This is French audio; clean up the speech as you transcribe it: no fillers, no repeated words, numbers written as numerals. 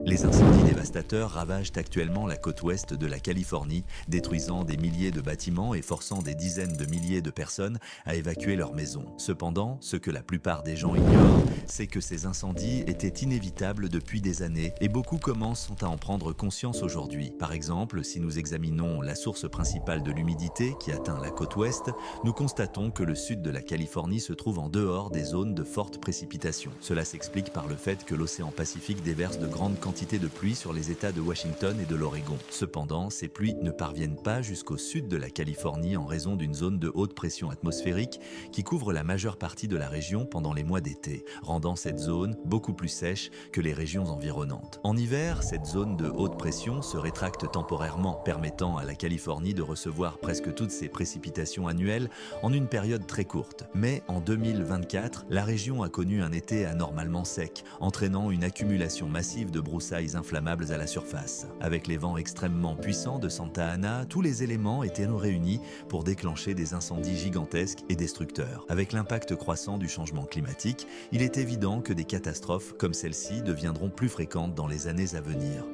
Les incendies dévastateurs ravagent actuellement la côte ouest de la Californie, détruisant des milliers de bâtiments et forçant des dizaines de milliers de personnes à évacuer leurs maisons. Cependant, ce que la plupart des gens ignorent, c'est que ces incendies étaient inévitables depuis des années et beaucoup commencent à en prendre conscience aujourd'hui. Par exemple, si nous examinons la source principale de l'humidité qui atteint la côte ouest, nous constatons que le sud de la Californie se trouve en dehors des zones de fortes précipitations. Cela s'explique par le fait que l'océan Pacifique déverse de grandes quantités de pluie sur les États de Washington et de l'Oregon. Cependant, ces pluies ne parviennent pas jusqu'au sud de la Californie en raison d'une zone de haute pression atmosphérique qui couvre la majeure partie de la région pendant les mois d'été, rendant cette zone beaucoup plus sèche que les régions environnantes. En hiver, cette zone de haute pression se rétracte temporairement, permettant à la Californie de recevoir presque toutes ses précipitations annuelles en une période très courte. Mais en 2024, la région a connu un été anormalement sec, entraînant une accumulation massive de broussailles inflammables à la surface. Avec les vents extrêmement puissants de Santa Ana, tous les éléments étaient réunis pour déclencher des incendies gigantesques et destructeurs. Avec l'impact croissant du changement climatique, il est évident que des catastrophes comme celle-ci deviendront plus fréquentes dans les années à venir.